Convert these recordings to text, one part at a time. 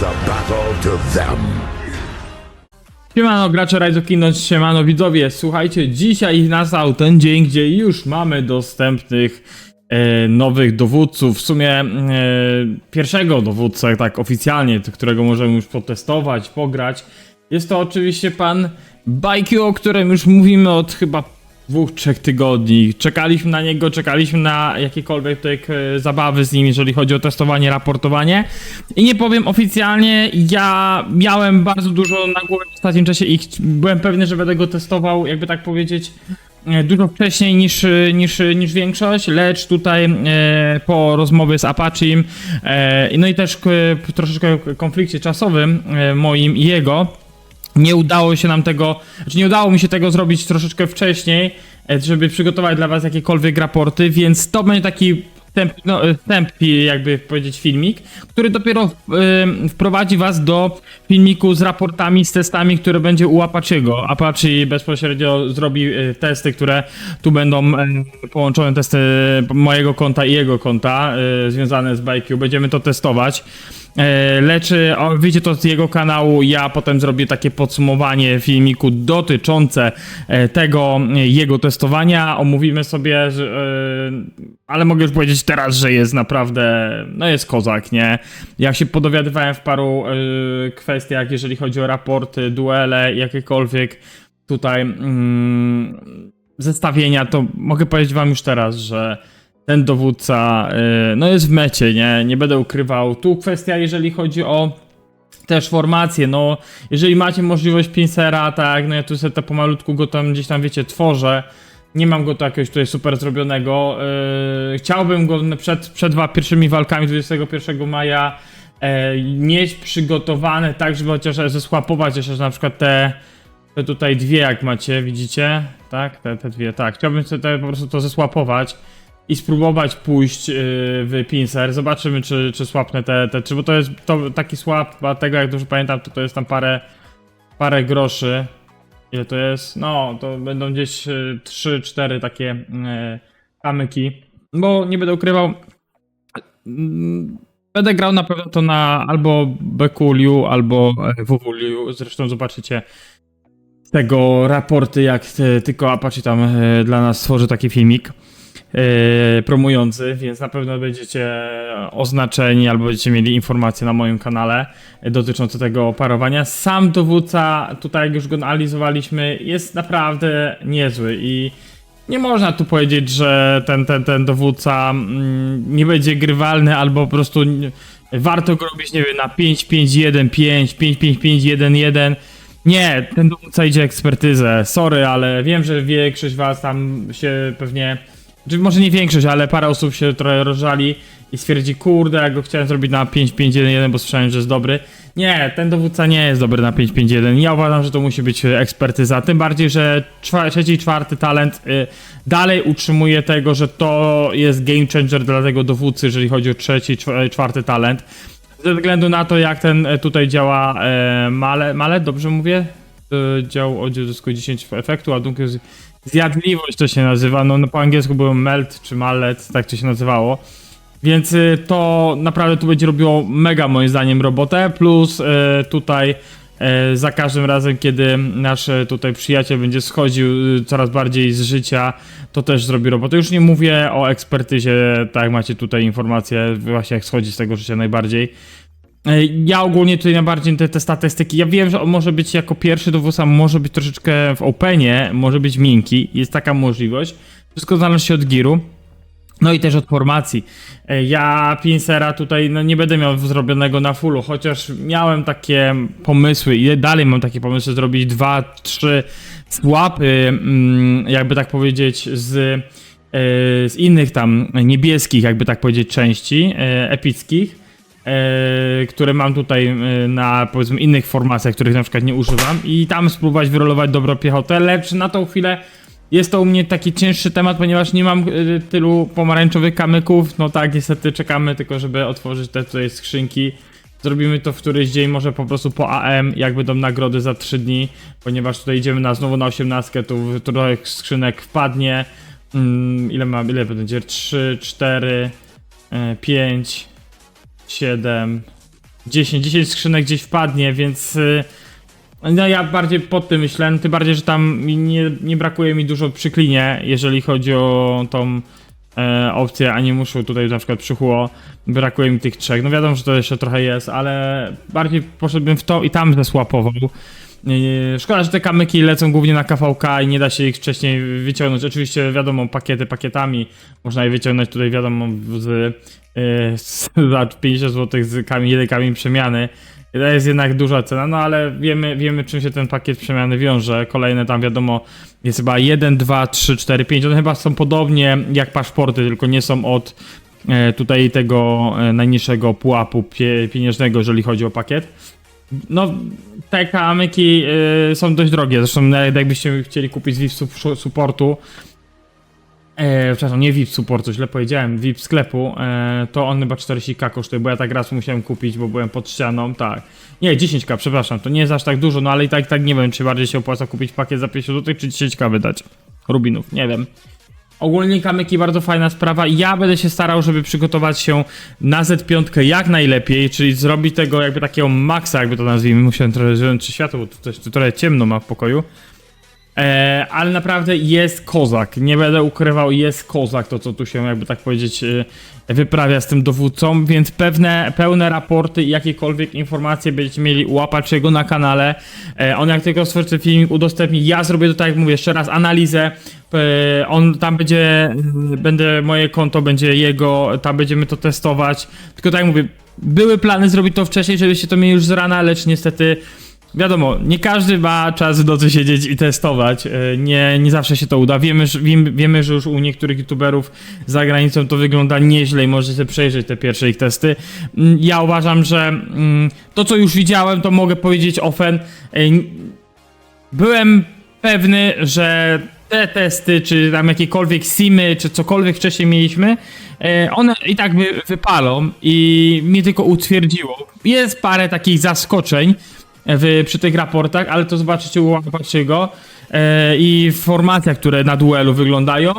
the battle to them. Siemano gracze Rise of Kingdoms, siemano widzowie, słuchajcie, dzisiaj nastał ten dzień, gdzie już mamy dostępnych nowych dowódców, w sumie pierwszego dowódcę, tak oficjalnie, którego możemy już potestować, pograć. Jest to oczywiście pan Bajkiu, o którym już mówimy od chyba 2-3 tygodni. Czekaliśmy na niego, czekaliśmy na jakiekolwiek tutaj zabawy z nim, jeżeli chodzi o testowanie, raportowanie. I nie powiem oficjalnie, ja miałem bardzo dużo na głowie w ostatnim czasie i byłem pewny, że będę go testował, jakby tak powiedzieć, dużo wcześniej niż większość, lecz tutaj po rozmowie z Apache'im, no i też troszeczkę konflikcie czasowym moim i jego, nie udało się nam tego, znaczy nie udało mi się tego zrobić troszeczkę wcześniej, żeby przygotować dla was jakiekolwiek raporty, więc to będzie taki wstęp, jakby powiedzieć, filmik, który dopiero wprowadzi was do filmiku z raportami, z testami, które będzie u Apache'ego. Apache bezpośrednio zrobi testy, które tu będą połączone, testy mojego konta i jego konta związane z ByQ. Będziemy to testować. Lecz wyjdzie to z jego kanału, ja potem zrobię takie podsumowanie filmiku dotyczące tego jego testowania, omówimy sobie, ale mogę już powiedzieć teraz, że jest naprawdę, no jest kozak, nie? Jak się podowiadywałem w paru kwestiach, jeżeli chodzi o raporty, duele, jakiekolwiek tutaj zestawienia, to mogę powiedzieć wam już teraz, że ten dowódca, no jest w mecie, nie będę ukrywał. Tu kwestia, jeżeli chodzi o też formację, no jeżeli macie możliwość pincera, tak, no ja tu sobie to pomalutku go tam gdzieś tam, wiecie, tworzę. Nie mam go to jakiegoś tutaj super zrobionego. Chciałbym go przed pierwszymi walkami 21 maja mieć przygotowane tak, żeby chociaż zesłapować jeszcze na przykład te tutaj dwie, jak macie, widzicie? Tak, te dwie, tak. Chciałbym sobie po prostu to zesłapować i spróbować pójść w pincer. Zobaczymy, czy słapnę bo to jest taki słab, tego jak dobrze pamiętam, to jest tam parę groszy. Ile to jest? No, to będą gdzieś 3-4 takie kamyki. Bo nie będę ukrywał, będę grał na pewno to na albo BQLU, albo WWLU. Zresztą zobaczycie z tego raporty, jak tylko Apache tam dla nas stworzy taki filmik promujący, więc na pewno będziecie oznaczeni albo będziecie mieli informacje na moim kanale dotyczące tego parowania. Sam dowódca, tutaj jak już go analizowaliśmy, jest naprawdę niezły i nie można tu powiedzieć, że ten dowódca nie będzie grywalny albo po prostu warto go robić, nie wiem, na 5-5-1-5, 5-5-5-1-1. Nie, ten dowódca idzie ekspertyzę. Sorry, ale wiem, że większość was tam się pewnie, czy może nie większość, ale parę osób się trochę rozżali i stwierdzi, kurde, jak go chciałem zrobić na 5-5-1-1, bo słyszałem, że jest dobry. Nie, ten dowódca nie jest dobry na 5-5-1. Ja uważam, że to musi być ekspertyza. Tym bardziej, że trzeci i czwarty talent dalej utrzymuje tego, że to jest game changer dla tego dowódcy, jeżeli chodzi o trzeci i czwarty talent. Ze względu na to, jak ten tutaj działa Mallet, dobrze mówię? Dział odzyskuje 10 efektu, ładunku zjadliwość to się nazywa, no po angielsku było melt czy mallet, tak to się nazywało. Więc to naprawdę tu będzie robiło mega moim zdaniem robotę, plus tutaj za każdym razem, kiedy nasz tutaj przyjaciel będzie schodził coraz bardziej z życia, to też zrobi robotę. Już nie mówię o ekspertyzie, tak jak macie tutaj informacje, właśnie jak schodzi z tego życia najbardziej. Ja ogólnie tutaj najbardziej te statystyki, ja wiem, że on może być jako pierwszy dowódca, może być troszeczkę w openie, może być miękki, jest taka możliwość. Wszystko zależy się od giru. No i też od formacji. Ja pincera tutaj no nie będę miał zrobionego na fullu, chociaż miałem takie pomysły i dalej mam takie pomysły zrobić 2-3 swapy, jakby tak powiedzieć, z innych tam niebieskich, jakby tak powiedzieć, części epickich, które mam tutaj na, powiedzmy, innych formacjach, których na przykład nie używam, i tam spróbować wyrolować dobrą piechotę, lecz na tą chwilę jest to u mnie taki cięższy temat, ponieważ nie mam tylu pomarańczowych kamyków. No tak, niestety czekamy tylko, żeby otworzyć te tutaj skrzynki. Zrobimy to w któryś dzień, może po prostu po AM, jak będą nagrody za 3 dni, ponieważ tutaj idziemy znowu na 18, tu trochę skrzynek wpadnie. Ile będzie? 3, 4, 5, 7, 10 skrzynek gdzieś wpadnie, więc no ja bardziej pod tym myślałem, tym bardziej, że tam nie brakuje mi dużo przy klinie, jeżeli chodzi o tą opcję, a nie muszę tutaj na przykład przychło, brakuje mi tych 3. No wiadomo, że to jeszcze trochę jest, ale bardziej poszedłbym w to i tam zesłapował. Szkoda, że te kamyki lecą głównie na KVK i nie da się ich wcześniej wyciągnąć. Oczywiście wiadomo, pakiety pakietami można je wyciągnąć tutaj wiadomo za 50 zł z jeden kamień przemiany. To jest jednak duża cena, no ale wiemy czym się ten pakiet przemiany wiąże. Kolejne tam wiadomo jest chyba 1, 2, 3, 4, 5. One chyba są podobnie jak paszporty, tylko nie są od tutaj tego najniższego pułapu pieniężnego, jeżeli chodzi o pakiet. No, te kamyki są dość drogie, zresztą nawet jakbyście chcieli kupić z VIP supportu, przepraszam, nie VIP supportu, źle powiedziałem, VIP sklepu, to on chyba 40k kosztuje, bo ja tak raz musiałem kupić, bo byłem pod ścianą, tak. Nie, 10k, przepraszam, to nie jest aż tak dużo, no ale i tak nie wiem, czy bardziej się opłaca kupić pakiet za 50 zł, czy 10k wydać rubinów, nie wiem. Ogólnie kamyki bardzo fajna sprawa. Ja będę się starał, żeby przygotować się na Z5 jak najlepiej, czyli zrobić tego jakby takiego maksa, jakby to nazwijmy. Musiałem trochę zwiększyć światło, bo tu trochę ciemno ma w pokoju. Ale naprawdę jest kozak, nie będę ukrywał, jest kozak to, co tu się jakby tak powiedzieć wyprawia z tym dowódcą, więc pełne raporty i jakiekolwiek informacje będziecie mieli łapać jego na kanale. On jak tylko stworzy filmik udostępni, ja zrobię to tak jak mówię, jeszcze raz analizę, on tam moje konto będzie jego, tam będziemy to testować, tylko tak jak mówię, były plany zrobić to wcześniej, żebyście to mieli już z rana, lecz niestety wiadomo, nie każdy ma czas w nocy siedzieć i testować, nie zawsze się to uda. Wiemy, że już u niektórych youtuberów za granicą to wygląda nieźle i możecie sobie przejrzeć te pierwsze ich testy. Ja uważam, że to co już widziałem, to mogę powiedzieć ofen. Byłem pewny, że te testy, czy tam jakiekolwiek simy, czy cokolwiek wcześniej mieliśmy, one i tak wypalą i mnie tylko utwierdziło. Jest parę takich zaskoczeń przy tych raportach, ale to zobaczycie, łapacie go i w formacjach, które na duelu wyglądają,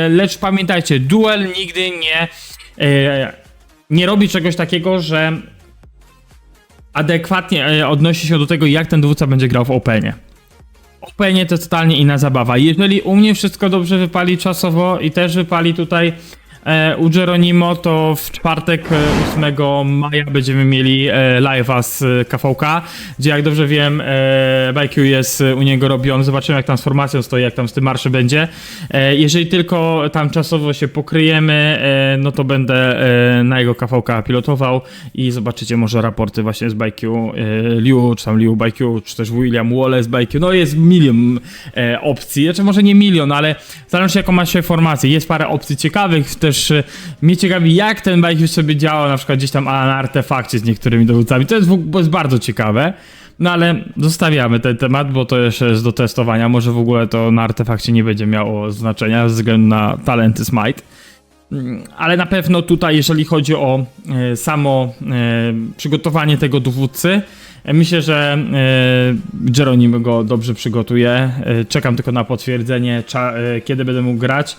lecz pamiętajcie, duel nigdy nie robi czegoś takiego, że adekwatnie odnosi się do tego, jak ten dowódca będzie grał w Openie. Openie to jest totalnie inna zabawa. Jeżeli u mnie wszystko dobrze wypali czasowo i też wypali tutaj u Geronimo, to w czwartek 8 maja będziemy mieli live'a z KVK, gdzie jak dobrze wiem ByQ jest u niego robiony, zobaczymy jak tam z formacją stoi, jak tam z tym marszem będzie. Jeżeli tylko tam czasowo się pokryjemy, no to będę na jego KVK pilotował i zobaczycie może raporty właśnie z ByQ, Liu, czy tam Liu ByQ, czy też William Wallace ByQ, no jest milion opcji, znaczy może nie milion, ale zależy jaką ma się formację, jest parę opcji ciekawych, też mnie ciekawi jak ten ByQ sobie działa na przykład gdzieś tam na artefakcie z niektórymi dowódcami, to jest bardzo ciekawe. No ale zostawiamy ten temat, bo to jeszcze jest do testowania, może w ogóle to na artefakcie nie będzie miało znaczenia ze względu na talenty Smite. Ale na pewno tutaj jeżeli chodzi o samo przygotowanie tego dowódcy, myślę, że Geronimo go dobrze przygotuje, czekam tylko na potwierdzenie kiedy będę mógł grać.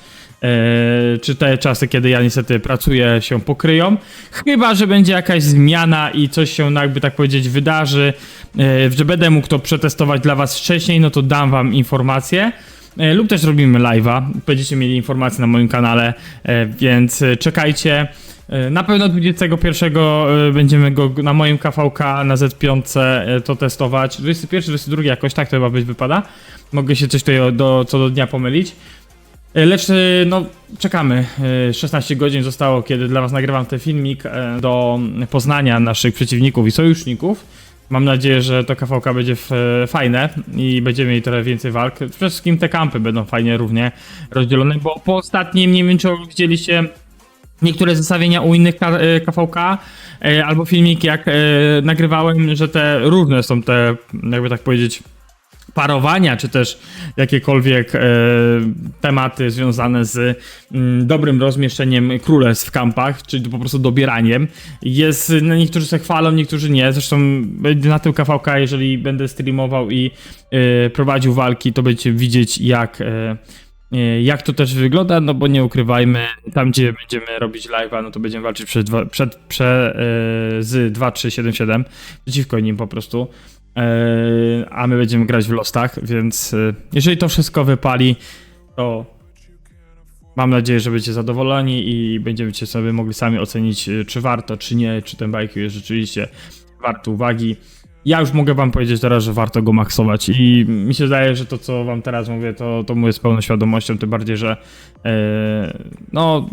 Czy te czasy, kiedy ja niestety pracuję, się pokryją. Chyba że będzie jakaś zmiana i coś się jakby tak powiedzieć wydarzy, że będę mógł to przetestować dla was wcześniej, no to dam wam informację. Lub też robimy live'a, będziecie mieli informacje na moim kanale, więc czekajcie. Na pewno 21 będziemy go na moim KVK na Z5 to testować. 21, 22 jakoś tak to chyba być wypada. Mogę się coś tutaj co do dnia pomylić. Lecz no czekamy, 16 godzin zostało, kiedy dla was nagrywam ten filmik, do poznania naszych przeciwników i sojuszników. Mam nadzieję, że to KVK będzie fajne i będziemy mieli trochę więcej walk. Przede wszystkim te kampy będą fajnie równie rozdzielone, bo po ostatnim, nie wiem czy widzieliście niektóre zestawienia u innych KVK albo filmiki jak nagrywałem, że te różne są te, jakby tak powiedzieć, parowania, czy też jakiekolwiek tematy związane z dobrym rozmieszczeniem królestw w kampach, czyli po prostu dobieraniem. Niektórzy się chwalą, niektórzy nie. Zresztą na tym KVK, jeżeli będę streamował i prowadził walki, to będziecie widzieć jak Jak to też wygląda, no bo nie ukrywajmy, tam gdzie będziemy robić live'a, no to będziemy walczyć z 2377 przeciwko nim po prostu, a my będziemy grać w Lostach, więc jeżeli to wszystko wypali, to mam nadzieję, że będziecie zadowoleni i będziemy sobie mogli sami ocenić, czy warto, czy nie, czy ten BQ jest rzeczywiście wart uwagi. Ja już mogę wam powiedzieć teraz, że warto go maksować i mi się zdaje, że to, co wam teraz mówię, to mówię z pełną świadomością, tym bardziej, że no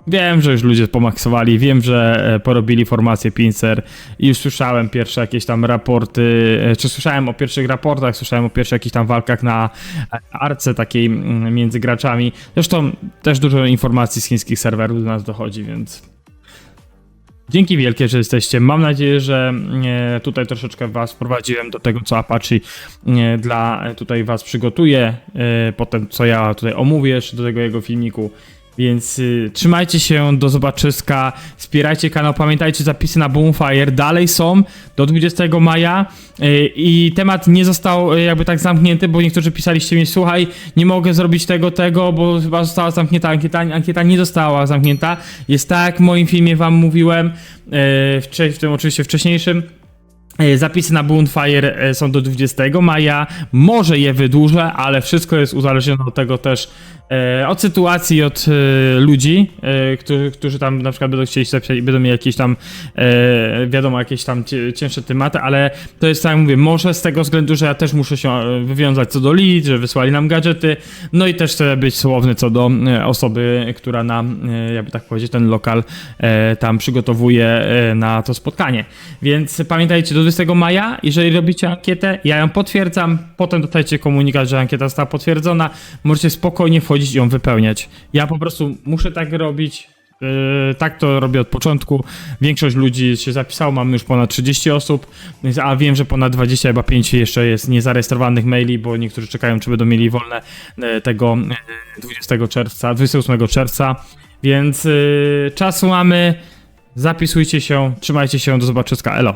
wiem, że już ludzie pomaksowali, wiem, że porobili formację Pincer i już słyszałem pierwsze jakieś tam raporty, czy słyszałem o pierwszych raportach, słyszałem o pierwszych jakichś tam walkach na arce takiej między graczami. Zresztą też dużo informacji z chińskich serwerów do nas dochodzi, więc dzięki wielkie, że jesteście. Mam nadzieję, że tutaj troszeczkę was wprowadziłem do tego, co Apache tutaj was przygotuje, potem co ja tutaj omówię jeszcze do tego jego filmiku. Więc trzymajcie się, do zobaczyska, wspierajcie kanał, pamiętajcie, zapisy na Boomfire dalej są do 20 maja i temat nie został jakby tak zamknięty, bo niektórzy pisaliście mi, słuchaj, nie mogę zrobić tego, bo chyba została zamknięta ankieta nie została zamknięta, jest tak, jak w moim filmie wam mówiłem, w tym oczywiście wcześniejszym. Zapisy na Bonfire są do 20 maja, może je wydłużę, ale wszystko jest uzależnione od tego też, od sytuacji, od ludzi, którzy tam na przykład będą chcieli zapisać i będą mieli jakieś tam, wiadomo, jakieś tam cięższe tematy, ale to jest tak jak mówię, może z tego względu, że ja też muszę się wywiązać co do lead, że wysłali nam gadżety, no i też chcę być słowny co do osoby, która nam, jakby tak powiedzieć, ten lokal tam przygotowuje na to spotkanie. Więc pamiętajcie, do 20 maja, jeżeli robicie ankietę, ja ją potwierdzam, potem dostajecie komunikat, że ankieta została potwierdzona, możecie spokojnie wchodzić i ją wypełniać. Ja po prostu muszę tak robić, tak to robię od początku. Większość ludzi się zapisało, mamy już ponad 30 osób, a wiem, że ponad 20, chyba 5 jeszcze jest niezarejestrowanych maili, bo niektórzy czekają, czy będą mieli wolne tego 28 czerwca, więc czasu mamy, zapisujcie się, trzymajcie się, do zobaczyska, elo.